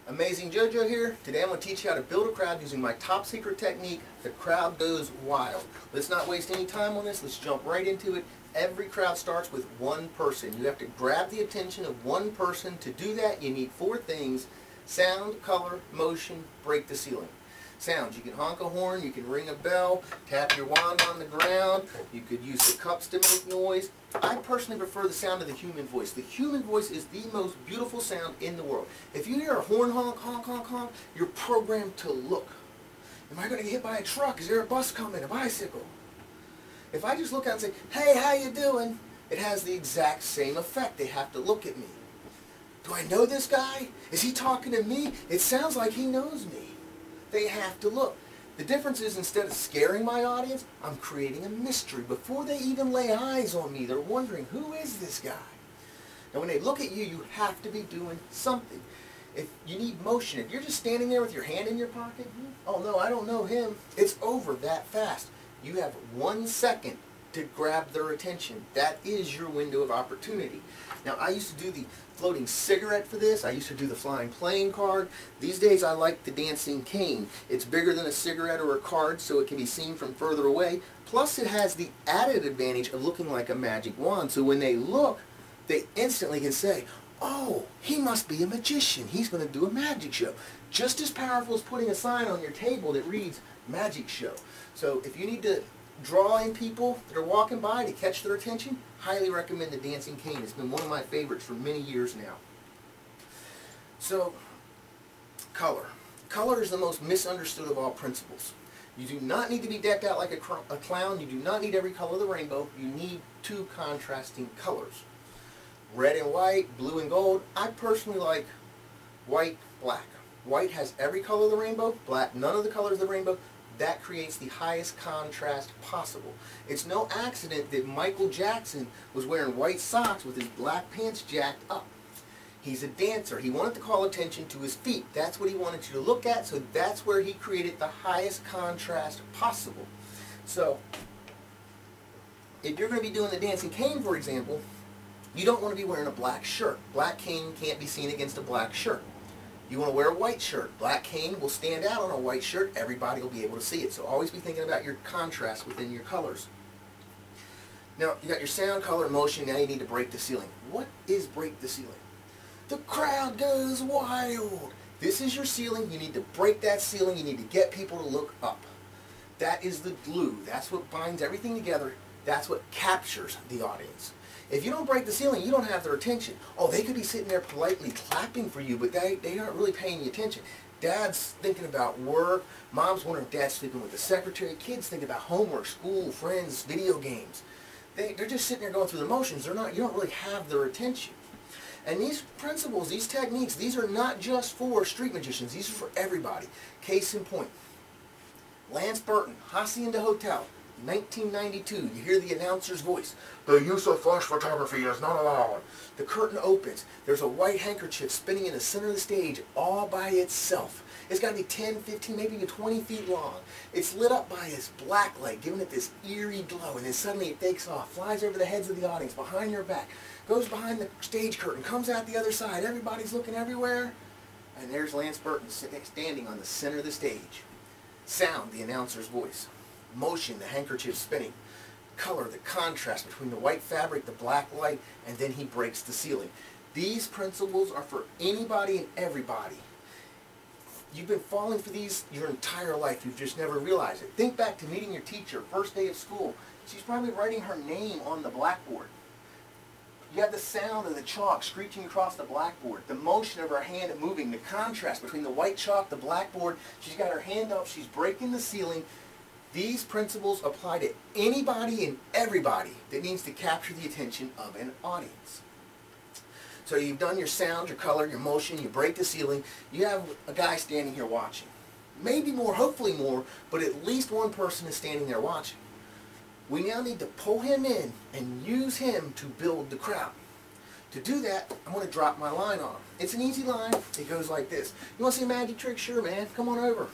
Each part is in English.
Amazing JoJo here. Today I'm going to teach you how to build a crowd using my top secret technique, the crowd goes wild. Let's not waste any time on this. Let's jump right into it. Every crowd starts with one person. You have to grab the attention of one person. To do that, you need four things: sound, color, motion, break the ceiling. Sounds, you can honk a horn, you can ring a bell, tap your wand on the ground, you could use the cups to make noise. I personally prefer the sound of the human voice. The human voice is the most beautiful sound in the world. If you hear a horn honk, honk, honk, honk, you're programmed to look. Am I going to get hit by a truck? Is there a bus coming? A bicycle? If I just look out and say, hey, how you doing? It has the exact same effect. They have to look at me. Do I know this guy? Is he talking to me? It sounds like he knows me. They have to look. The difference is, instead of scaring my audience, I'm creating a mystery. Before they even lay eyes on me, they're wondering, who is this guy? Now when they look at you, you have to be doing something. If you need motion, if you're just standing there with your hand in your pocket, oh no, I don't know him, it's over that fast. You have 1 second to grab their attention. That is your window of opportunity. Now I used to do the floating cigarette for this. I used to do the flying playing card. These days I like the dancing cane. It's bigger than a cigarette or a card, so it can be seen from further away. Plus it has the added advantage of looking like a magic wand, so when they look, they instantly can say, oh, he must be a magician. He's going to do a magic show. Just as powerful as putting a sign on your table that reads magic show. So if you need to draw in people that are walking by to catch their attention, highly recommend the dancing cane. It's been one of my favorites for many years now. So, color. Color is the most misunderstood of all principles. You do not need to be decked out like a clown. You do not need every color of the rainbow. You need two contrasting colors. Red and white, blue and gold. I personally like white, black. White has every color of the rainbow, black none of the colors of the rainbow. That creates the highest contrast possible. It's no accident that Michael Jackson was wearing white socks with his black pants jacked up. He's a dancer. He wanted to call attention to his feet. That's what he wanted you to look at, so that's where he created the highest contrast possible. So, if you're going to be doing the dancing cane, for example, you don't want to be wearing a black shirt. Black cane can't be seen against a black shirt. You want to wear a white shirt. Black cane will stand out on a white shirt. Everybody will be able to see it. So always be thinking about your contrast within your colors. Now, you got your sound, color, motion. Now you need to break the ceiling. What is break the ceiling? The crowd goes wild. This is your ceiling. You need to break that ceiling. You need to get people to look up. That is the glue. That's what binds everything together. That's what captures the audience. If you don't break the ceiling, you don't have their attention. Oh, they could be sitting there politely clapping for you, but they aren't really paying you attention. Dad's thinking about work. Mom's wondering if Dad's sleeping with the secretary. Kids think about homework, school, friends, video games. They're just sitting there going through the motions. You don't really have their attention. And these principles, these techniques, these are not just for street magicians. These are for everybody. Case in point, Lance Burton, Hacienda Hotel. 1992, you hear the announcer's voice. The use of flash photography is not allowed. The curtain opens. There's a white handkerchief spinning in the center of the stage all by itself. It's got to be 10, 15, maybe even 20 feet long. It's lit up by this black light, giving it this eerie glow, and then suddenly it takes off, flies over the heads of the audience, behind your back, goes behind the stage curtain, comes out the other side. Everybody's looking everywhere, and there's Lance Burton standing on the center of the stage. Sound, the announcer's voice. Motion, the handkerchief spinning. Color, the contrast between the white fabric, the black light, and then he breaks the ceiling. These principles are for anybody and everybody. You've been falling for these your entire life. You've just never realized it. Think back to meeting your teacher, first day of school. She's probably writing her name on the blackboard. You have the sound of the chalk screeching across the blackboard, the motion of her hand moving, the contrast between the white chalk, the blackboard. She's got her hand up, she's breaking the ceiling. These principles apply to anybody and everybody that needs to capture the attention of an audience. So you've done your sound, your color, your motion, you break the ceiling. You have a guy standing here watching. Maybe more, hopefully more, but at least one person is standing there watching. We now need to pull him in and use him to build the crowd. To do that, I'm going to drop my line on him. It's an easy line. It goes like this. You want to see a magic trick? Sure, man. Come on over.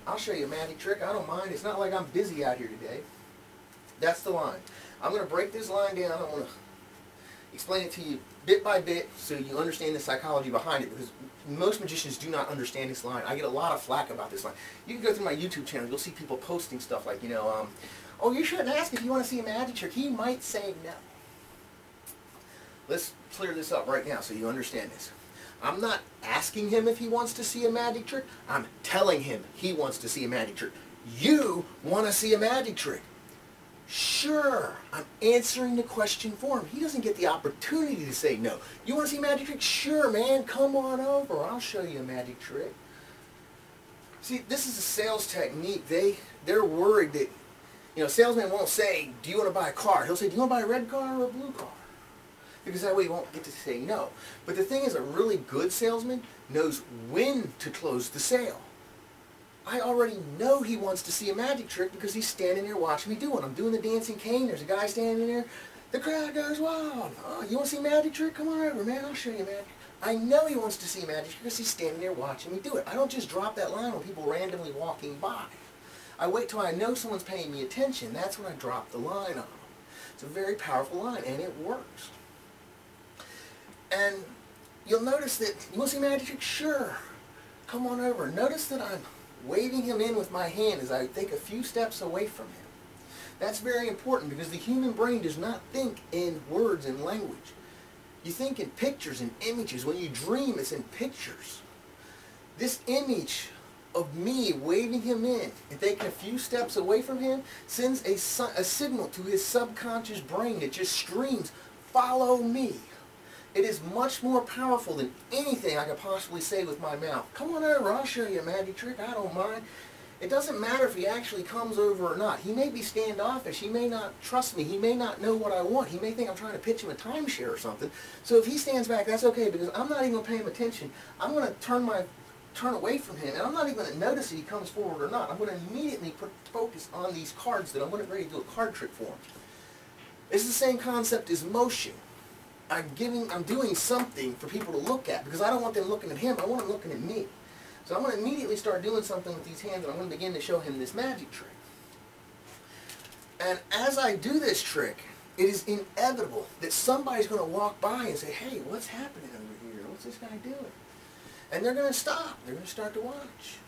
I'll show you a magic trick. I don't mind. It's not like I'm busy out here today. That's the line. I'm going to break this line down. I'm going to explain it to you bit by bit so you understand the psychology behind it, because most magicians do not understand this line. I get a lot of flack about this line. You can go through my YouTube channel, you'll see people posting stuff like, oh, you shouldn't ask if you want to see a magic trick. He might say no. Let's clear this up right now so you understand this. I'm not asking him if he wants to see a magic trick. I'm telling him he wants to see a magic trick. You want to see a magic trick. Sure, I'm answering the question for him. He doesn't get the opportunity to say no. You want to see a magic trick? Sure, man, come on over. I'll show you a magic trick. See, this is a sales technique. They're worried that, salesmen won't say, do you want to buy a car? He'll say, do you want to buy a red car or a blue car? Because that way he won't get to say no. But the thing is, a really good salesman knows when to close the sale. I already know he wants to see a magic trick because he's standing there watching me do it. I'm doing the dancing cane. There's a guy standing there. The crowd goes wild. Oh, you want to see a magic trick? Come on over, man. I'll show you a magic. I know he wants to see a magic trick because he's standing there watching me do it. I don't just drop that line when people randomly walking by. I wait till I know someone's paying me attention. That's when I drop the line on them. It's a very powerful line, and it works. And you'll notice that, you want to see a magic trick? Sure. Come on over. Notice that I'm waving him in with my hand as I take a few steps away from him. That's very important because the human brain does not think in words and language. You think in pictures and images. When you dream, it's in pictures. This image of me waving him in and taking a few steps away from him sends a signal to his subconscious brain that just screams, follow me. It is much more powerful than anything I could possibly say with my mouth. Come on over, I'll show you a magic trick, I don't mind. It doesn't matter if he actually comes over or not. He may be standoffish, he may not trust me, he may not know what I want, he may think I'm trying to pitch him a timeshare or something. So if he stands back, that's okay, because I'm not even going to pay him attention. I'm going to turn away from him, and I'm not even going to notice if he comes forward or not. I'm going to immediately put focus on these cards that I'm going to ready to do a card trick for him. It's the same concept as motion. I'm doing something for people to look at because I don't want them looking at him, I want them looking at me. So I'm going to immediately start doing something with these hands, and I'm going to begin to show him this magic trick. And as I do this trick, it is inevitable that somebody's going to walk by and say, hey, what's happening over here? What's this guy doing? And they're going to stop. They're going to start to watch.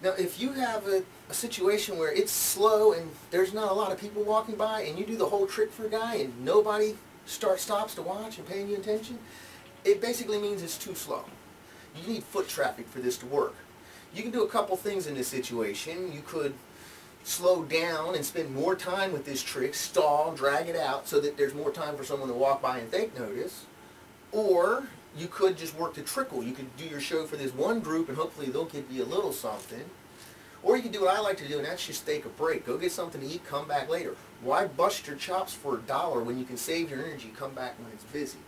Now, if you have a situation where it's slow and there's not a lot of people walking by, and you do the whole trick for a guy and nobody stops to watch and paying you attention, it basically means it's too slow. You need foot traffic for this to work. You can do a couple things in this situation. You could slow down and spend more time with this trick, stall, drag it out so that there's more time for someone to walk by and take notice. Or you could just work the trickle. You could do your show for this one group and hopefully they'll give you a little something. Or you can do what I like to do, and that's just take a break. Go get something to eat, come back later. Why bust your chops for $1 when you can save your energy, come back when it's busy?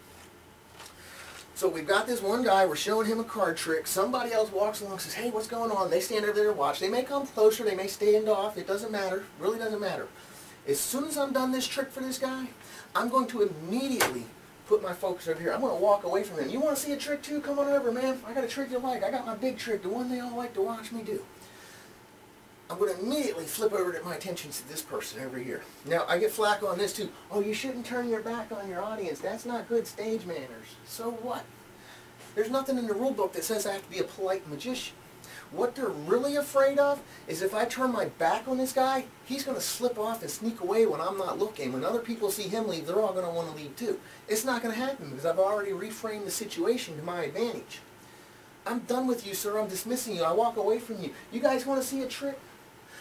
So we've got this one guy, we're showing him a card trick. Somebody else walks along and says, hey, what's going on? They stand over there and watch. They may come closer, they may stand off. It doesn't matter. Really doesn't matter. As soon as I'm done this trick for this guy, I'm going to immediately put my focus over here. I'm going to walk away from him. You want to see a trick too? Come on over, man. I got a trick you like. I got my big trick, the one they all like to watch me do. I'm going to immediately flip over to my attention to this person over here. Now, I get flack on this too. Oh, you shouldn't turn your back on your audience. That's not good stage manners. So what? There's nothing in the rule book that says I have to be a polite magician. What they're really afraid of is if I turn my back on this guy, he's going to slip off and sneak away when I'm not looking. When other people see him leave, they're all going to want to leave too. It's not going to happen because I've already reframed the situation to my advantage. I'm done with you, sir. I'm dismissing you. I walk away from you. You guys want to see a trick?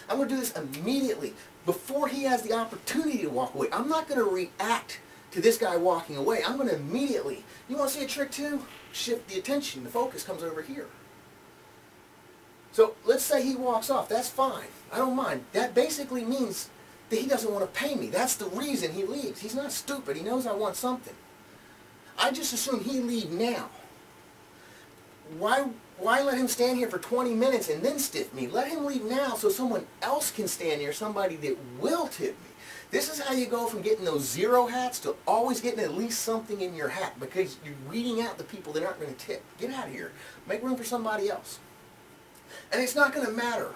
I'm going to do this immediately before he has the opportunity to walk away. I'm not going to react to this guy walking away. I'm going to immediately, you want to see a trick too? Shift the attention. The focus comes over here. So let's say he walks off. That's fine. I don't mind. That basically means that he doesn't want to pay me. That's the reason he leaves. He's not stupid. He knows I want something. I just assume he leave now. Why let him stand here for 20 minutes and then stiff me? Let him leave now so someone else can stand here, somebody that will tip me. This is how you go from getting those zero hats to always getting at least something in your hat because you're weeding out the people that aren't going to tip. Get out of here. Make room for somebody else. And it's not going to matter.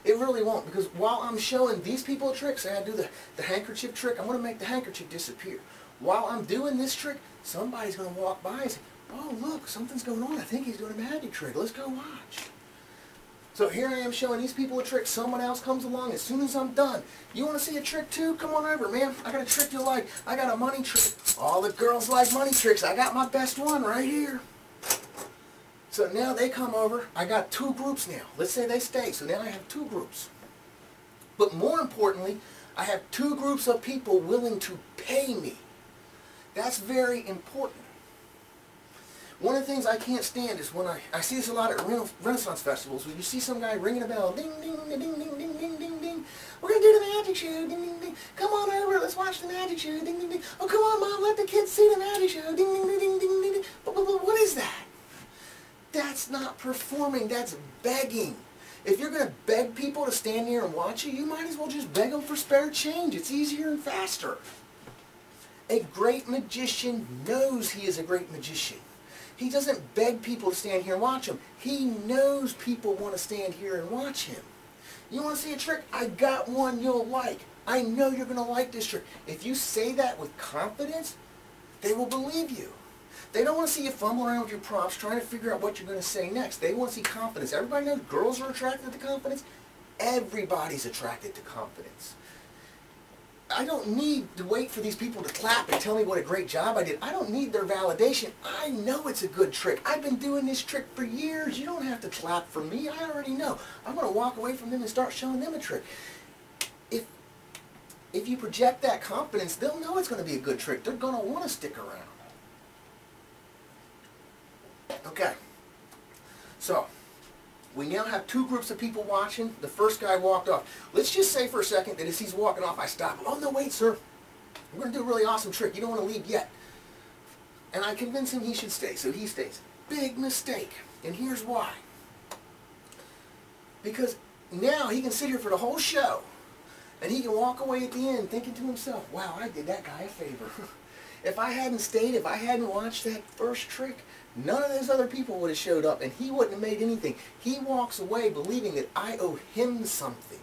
It really won't, because while I'm showing these people a trick, say I do the handkerchief trick, I'm going to make the handkerchief disappear. While I'm doing this trick, somebody's going to walk by and say, oh look, something's going on. I think he's doing a magic trick. Let's go watch. So here I am showing these people a trick. Someone else comes along as soon as I'm done. You want to see a trick too? Come on over, man. I got a trick you like. I got a money trick. All the girls like money tricks. I got my best one right here. So now they come over. I got 2 groups now. Let's say they stay. So now I have 2 groups. But more importantly, I have 2 groups of people willing to pay me. That's very important. One of the things I can't stand is when I see this a lot at Renaissance festivals, where you see some guy ringing a bell, ding, ding, ding, ding, ding, ding, ding, ding, ding. We're going to do the magic show, ding, ding, ding. Come on over, let's watch the magic show, ding, ding, ding. Oh, come on, Mom, let the kids see the magic show, ding, ding, ding, ding, ding, ding, ding. But what is that? That's not performing, that's begging. If you're going to beg people to stand here and watch you, you might as well just beg them for spare change. It's easier and faster. A great magician knows he is a great magician. He doesn't beg people to stand here and watch him. He knows people want to stand here and watch him. You want to see a trick? I got one you'll like. I know you're going to like this trick. If you say that with confidence, they will believe you. They don't want to see you fumble around with your props trying to figure out what you're going to say next. They want to see confidence. Everybody knows girls are attracted to confidence. Everybody's attracted to confidence. I don't need to wait for these people to clap and tell me what a great job I did. I don't need their validation. I know it's a good trick. I've been doing this trick for years. You don't have to clap for me. I already know. I'm going to walk away from them and start showing them a trick. If you project that confidence, they'll know it's going to be a good trick. They're going to want to stick around. Okay. So, we now have 2 groups of people watching. The first guy walked off. Let's just say for a second that as he's walking off, I stop him. Oh, no, wait, sir. We're going to do a really awesome trick. You don't want to leave yet. And I convince him he should stay, so he stays. Big mistake. And here's why. Because now he can sit here for the whole show, and he can walk away at the end thinking to himself, wow, I did that guy a favor. If I hadn't stayed, if I hadn't watched that first trick, none of those other people would have showed up, and he wouldn't have made anything. He walks away believing that I owe him something.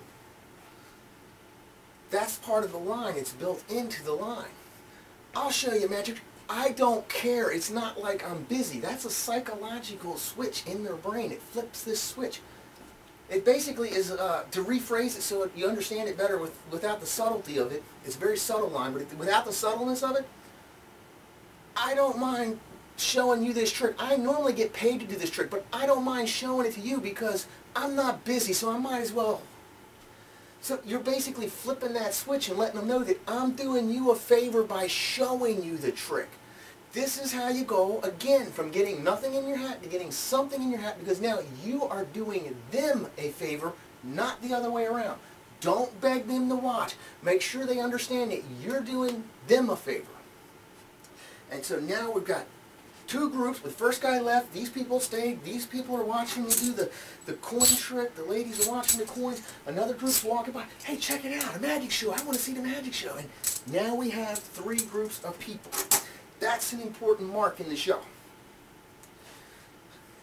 That's part of the line. It's built into the line. I'll show you magic. I don't care. It's not like I'm busy. That's a psychological switch in their brain. It flips this switch. It basically is, to rephrase it so you understand it better without the subtlety of it, it's a very subtle line, but without the subtleness of it, I don't mind showing you this trick. I normally get paid to do this trick, but I don't mind showing it to you because I'm not busy, so I might as well. So you're basically flipping that switch and letting them know that I'm doing you a favor by showing you the trick. This is how you go, again, from getting nothing in your hat to getting something in your hat, because now you are doing them a favor, not the other way around. Don't beg them to watch. Make sure they understand that you're doing them a favor. And so now we've got 2 groups. The first guy left. These people stayed. These people are watching me do the coin trick. The ladies are watching the coins. Another group's walking by. Hey, check it out. A magic show. I want to see the magic show. And now we have 3 groups of people. That's an important mark in the show.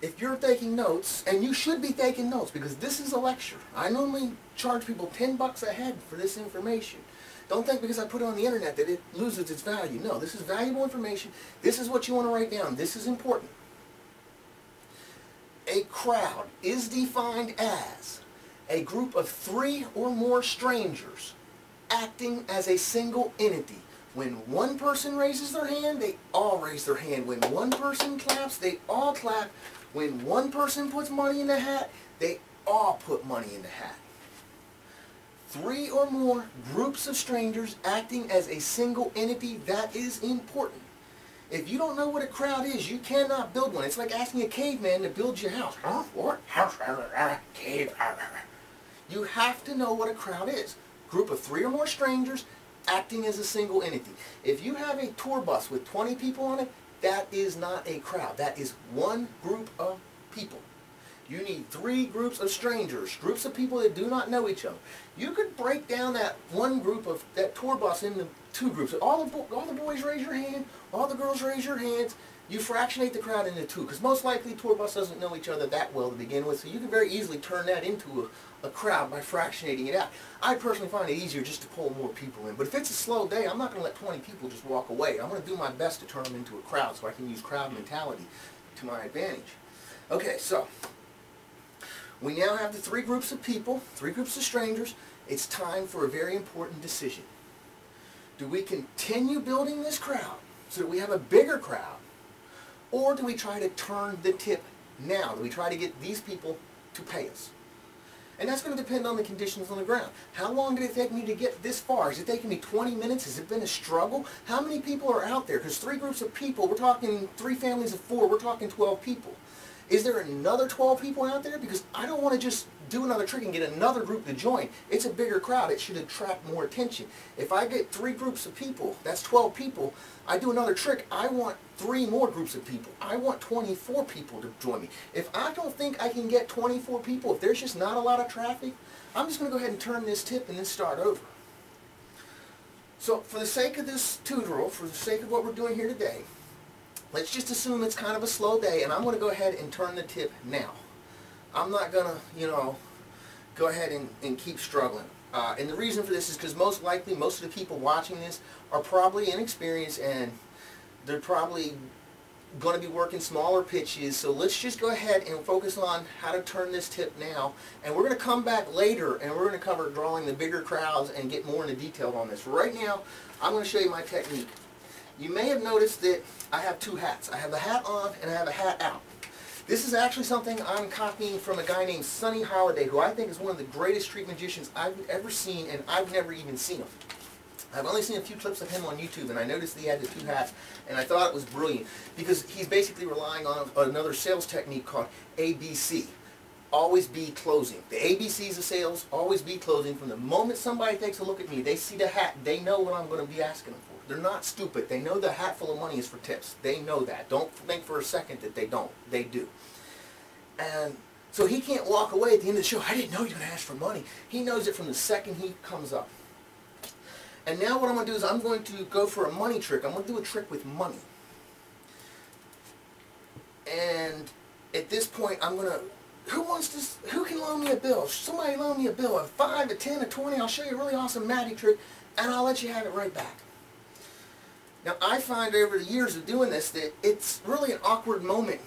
If you're taking notes, and you should be taking notes because this is a lecture. I normally charge people $10 a head for this information. Don't think because I put it on the internet that it loses its value. No, this is valuable information. This is what you want to write down. This is important. A crowd is defined as a group of 3 or more strangers acting as a single entity. When one person raises their hand, they all raise their hand. When one person claps, they all clap. When one person puts money in the hat, they all put money in the hat. 3 or more groups of strangers acting as a single entity, that is important. If you don't know what a crowd is, you cannot build one. It's like asking a caveman to build your house. Huh? What? House? Cave? You have to know what a crowd is. Group of 3 or more strangers acting as a single entity. If you have a tour bus with 20 people on it, that is not a crowd. That is one group of people. You need 3 groups of strangers, groups of people that do not know each other. You could break down that one group of that tour bus into 2 groups. All the boys raise your hand, all the girls raise your hands. You fractionate the crowd into two, because most likely tour bus doesn't know each other that well to begin with, so you can very easily turn that into a crowd by fractionating it out. I personally find it easier just to pull more people in, but if it's a slow day, I'm not going to let 20 people just walk away. I'm going to do my best to turn them into a crowd so I can use crowd mentality to my advantage. Okay, so we now have the three groups of people, three groups of strangers. It's time for a very important decision. Do we continue building this crowd so that we have a bigger crowd? Or do we try to turn the tip now? Do we try to get these people to pay us? And that's going to depend on the conditions on the ground. How long did it take me to get this far? Is it taking me 20 minutes? Has it been a struggle? How many people are out there? Because three groups of people, we're talking 3 families of 4, we're talking 12 people. Is there another 12 people out there? Because I don't want to just do another trick and get another group to join. It's a bigger crowd. It should attract more attention. If I get 3 groups of people, that's 12 people, I do another trick, I want 3 more groups of people. I want 24 people to join me. If I don't think I can get 24 people, if there's just not a lot of traffic, I'm just going to go ahead and turn this tip and then start over. So for the sake of this tutorial, for the sake of what we're doing here today, let's just assume it's kind of a slow day, and I'm going to go ahead and turn the tip now. I'm not going to, go ahead and keep struggling. And the reason for this is because most likely, most of the people watching this are probably inexperienced, and they're probably going to be working smaller pitches. So let's just go ahead and focus on how to turn this tip now. And we're going to come back later, and we're going to cover drawing the bigger crowds and get more into detail on this. Right now, I'm going to show you my technique. You may have noticed that I have 2 hats. I have the hat on and I have a hat out. This is actually something I'm copying from a guy named Sonny Holiday, who I think is one of the greatest street magicians I've ever seen, and I've never even seen him. I've only seen a few clips of him on YouTube, and I noticed that he had the 2 hats, and I thought it was brilliant, because he's basically relying on another sales technique called ABC. Always be closing. The ABCs of sales, always be closing. From the moment somebody takes a look at me, they see the hat, they know what I'm going to be asking them for. They're not stupid. They know the hat full of money is for tips. They know that. Don't think for a second that they don't. They do. And so he can't walk away at the end of the show, I didn't know you were going to ask for money. He knows it from the second he comes up. And now what I'm going to do is I'm going to go for a money trick. I'm going to do a trick with money. And at this point, I'm going to, who can loan me a bill? Somebody loan me a bill, a 5, a 10, a 20, I'll show you a really awesome magic trick, and I'll let you have it right back. Now, I find over the years of doing this that it's really an awkward moment,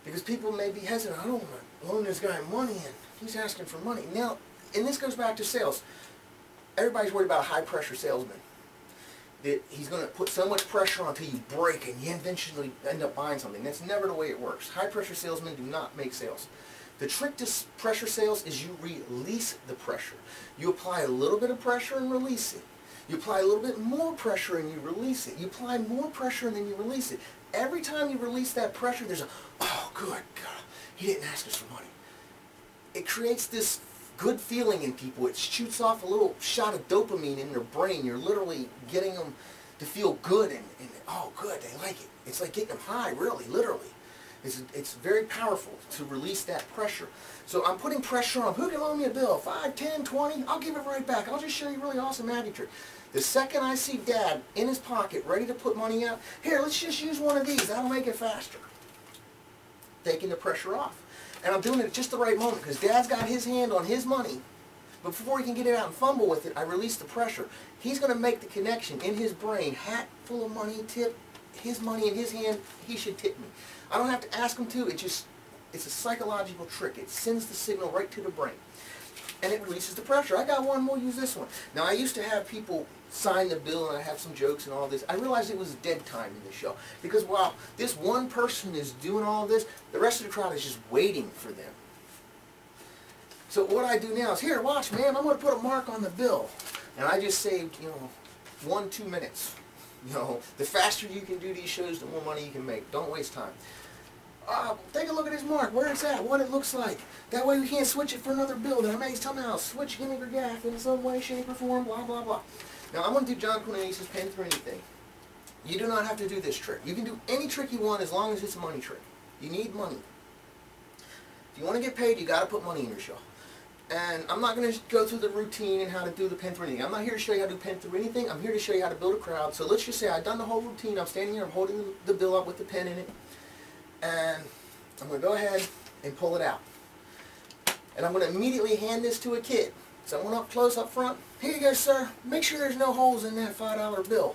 because people may be hesitant. I don't want to loan this guy money, and he's asking for money. Now, and this goes back to sales. Everybody's worried about a high-pressure salesman. That he's going to put so much pressure on until you break and you eventually end up buying something. That's never the way it works. High-pressure salesmen do not make sales. The trick to pressure sales is you release the pressure. You apply a little bit of pressure and release it. You apply a little bit more pressure and you release it. You apply more pressure and then you release it. Every time you release that pressure, there's a, oh, good God, he didn't ask us for money. It creates this good feeling in people. It shoots off a little shot of dopamine in their brain. You're literally getting them to feel good and oh, good, they like it. It's like getting them high, really, literally. It's very powerful to release that pressure. So I'm putting pressure on. Who can loan me a bill? 5, 10, 20? I'll give it right back. I'll just show you a really awesome magic trick. The second I see Dad in his pocket ready to put money out, here, let's just use one of these. That'll make it faster. Taking the pressure off. And I'm doing it at just the right moment because Dad's got his hand on his money. But before he can get it out and fumble with it, I release the pressure. He's going to make the connection in his brain. Hat full of money, tip, his money in his hand, he should tip me. I don't have to ask him to. It's a psychological trick. It sends the signal right to the brain. And it releases the pressure. I got one, we'll use this one. Now, I used to have people sign the bill, and I have some jokes and all this. I realized it was dead time in the show. Because while this one person is doing all this, the rest of the crowd is just waiting for them. So what I do now is, here, watch, man, I'm going to put a mark on the bill. And I just saved, 1, 2 minutes. The faster you can do these shows, the more money you can make. Don't waste time. Take a look at his mark, where it's at, what it looks like. That way we can't switch it for another bill that I may tell me I'll switch gimmick or gaff in some way, shape, or form, blah, blah, blah. Now, I'm going to do John Cornelius' Pen Through Anything. You do not have to do this trick. You can do any trick you want as long as it's a money trick. You need money. If you want to get paid, you got to put money in your show. And I'm not going to go through the routine and how to do the pin through anything. I'm not here to show you how to do pin through anything. I'm here to show you how to build a crowd. So let's just say I've done the whole routine. I'm standing here, I'm holding the bill up with the pin in it. And I'm going to go ahead and pull it out. And I'm going to immediately hand this to a kid. Someone up close up front. Here you go, sir. Make sure there's no holes in that $5 bill.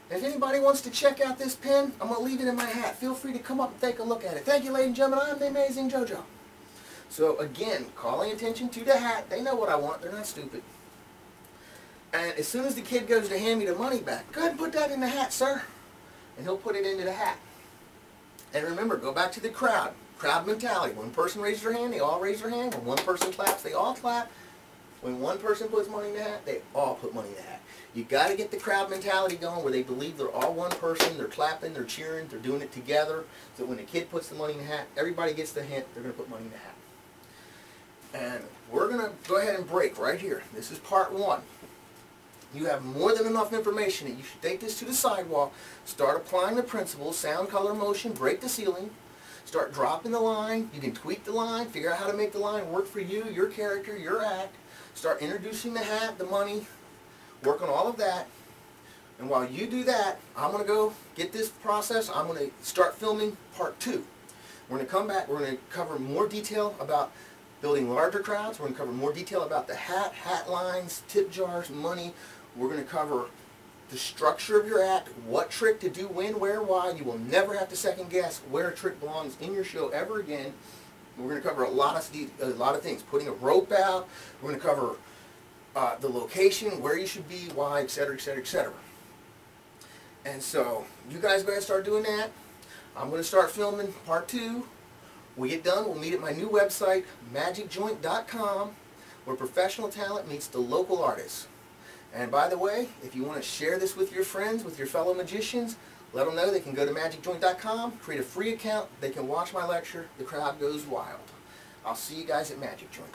And if anybody wants to check out this pin, I'm going to leave it in my hat. Feel free to come up and take a look at it. Thank you, ladies and gentlemen. I'm the amazing JoJo. So again, calling attention to the hat. They know what I want. They're not stupid. And as soon as the kid goes to hand me the money back, go ahead and put that in the hat, sir. And he'll put it into the hat. And remember, go back to the crowd. Crowd mentality. When one person raises their hand, they all raise their hand. When one person claps, they all clap. When one person puts money in the hat, they all put money in the hat. You got to get the crowd mentality going where they believe they're all one person. They're clapping, they're cheering, they're doing it together. So when the kid puts the money in the hat, everybody gets the hint. They're going to put money in the hat. And we're going to go ahead and break right here. This is part one. You have more than enough information that you should take this to the sidewalk, start applying the principles, sound, color, motion, break the ceiling, start dropping the line. You can tweak the line, figure out how to make the line work for you, your character, your act. Start introducing the hat, the money, work on all of that. And while you do that, I'm going to go get this process. I'm going to start filming part two. We're going to come back. We're going to cover more detail about building larger crowds. We're going to cover more detail about the hat, hat lines, tip jars, money. We're going to cover the structure of your act, what trick to do, when, where, why. You will never have to second guess where a trick belongs in your show ever again. We're going to cover a lot of things. Putting a rope out. We're going to cover the location, where you should be, why, etc., etc., etc. And so you guys better start doing that. I'm going to start filming part two. When we get done, we'll meet at my new website, magicjoint.com, where professional talent meets the local artists. And by the way, if you want to share this with your friends, with your fellow magicians, let them know they can go to magicjoint.com, create a free account, they can watch my lecture, the crowd goes wild. I'll see you guys at Magic Joint.